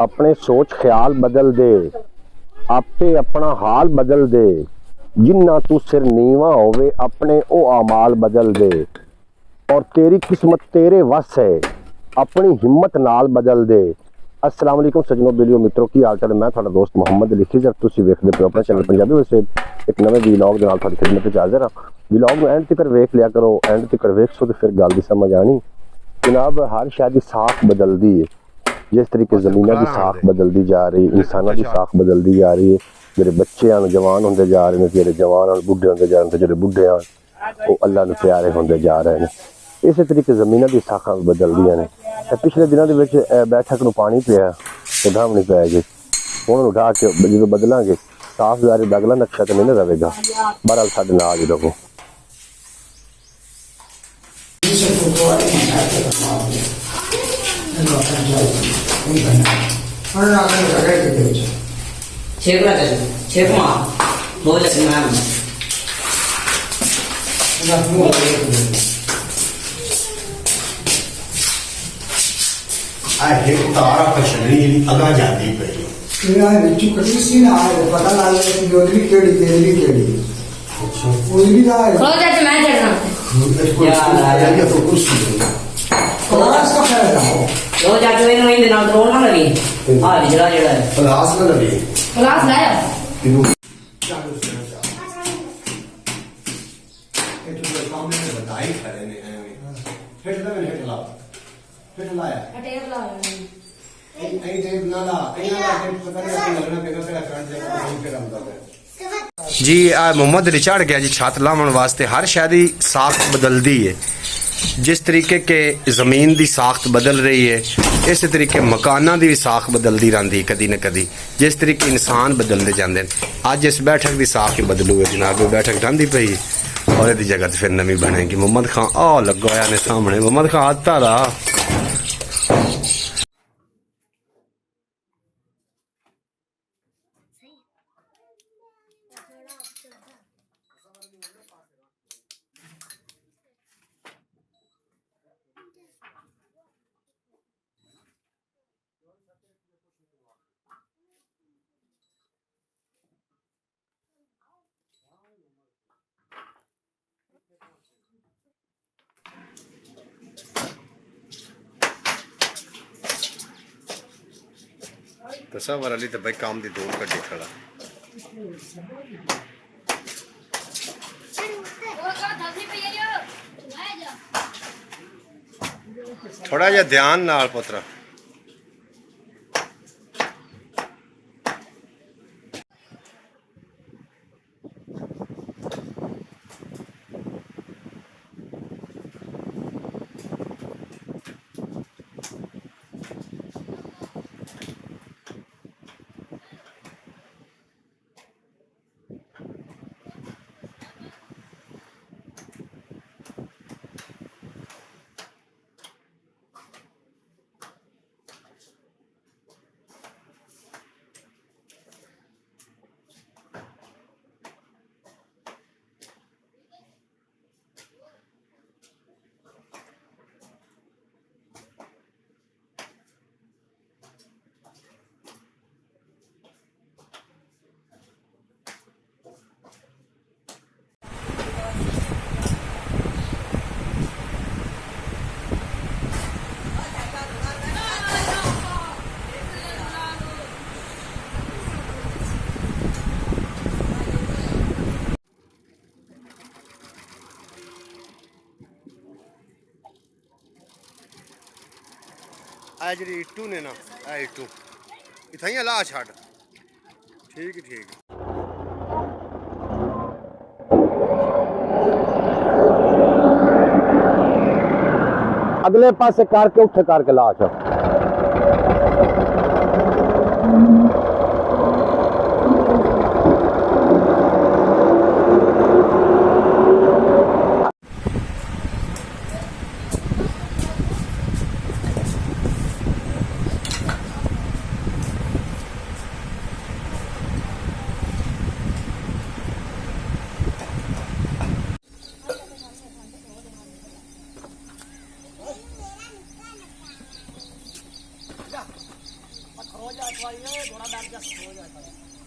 अपने सोच ख्याल बदल दे, आपे अपना हाल बदल दे। जिन्ना तू सिर नीवा होवे अपने ओ आमाल बदल दे। और तेरी किस्मत तेरे वस है, अपनी हिम्मत नाल बदल दे। अस्सलाम वालेकुम सजनों बेलियो मित्रों, की हाल चाल है। मैं थोड़ा दोस्त मुहम्मद लिखी सर, तुम वेखते पे अपना चैनल पंजाबी वैसे एक नवे व्लॉग के नाल थोड़ी खिदमत च हाज़िर हाँ। व्लॉग में एंड तक वेख लिया करो, एंड तक वेखो तो फिर गल दी समझ आनी। जनाब हर शायद साख बदलती है, जिस तरीके ज़मीनों की साख बदलती जा रही, इंसानों की साख बदलती जा रही है। जेडे बच्चे हैं जवान होंगे जा रहे हैं, जेडे जवान हैं बुढ़े होंगे जा रहे हैं, जेडे बुढ़े हैं वो अल्लाह नूं प्यारे होंगे जा रहे हैं। इस तरीके ज़मीनों की साखां बदलदियां ने। पिछले दिनों के विच बैठक नूं पानी पिया उठाव नहीं पै गए, उन्होंने उठा के जो बदलांगे साफ ज़ाहिर अगला नक्शा तो नहीं ना रहेगा। बहरहाल साडे नाल ही रहो। तारा पछड़ी अगा जाती पई नीचू कटी सी ना आए पता ना लगे कि गोदरी केड़ी केड़ी केड़ी कोई भी आए खो जा मैं चढ़ना यार तो कुर्सी क्लास का फायदा हो रो जा के इन दिन ना ड्रोन ना लगी हां जड़ा जड़ा है क्लास में लगी क्लास लाया चालू से ये तो काम में बताई खड़े ने हेड लाया टेप ला नहीं टेप ना ला टेप पता नहीं लगना पेगा तेरा फ्रंट जगह नहीं पे रंदा है जी। मोहम्मद अली चढ़ गया जी छत लावन वास्ते। हर शादी साख्त बदलती है, जिस तरीके के ज़मीन की साख्त बदल रही है इस तरीके मकाना की भी साख बदलती रहती है कदी न कदी, जिस तरीके इंसान बदलते जाते हैं। अज इस बैठक की साख ही बदलू है जनाब, बैठक ढांदी पई और यदि जगह फिर नवी बनेगी। मोहम्मद खान आ लगा होया ने सामने, मोहम्मद खान हाथ धारा तस्वर अली तो भाई काम की दौड़ कड्डी खड़ा। थोड़ा जा ध्यान नाल पुत्रा। आ जी इट्टू ने ना इट्टू इतना ला छड़ ठीक ठीक। अगले पासे करके उठे करके ला छो। हो जाए थोड़ा, ये थोड़ा बैठ जा, हो जाए थोड़ा।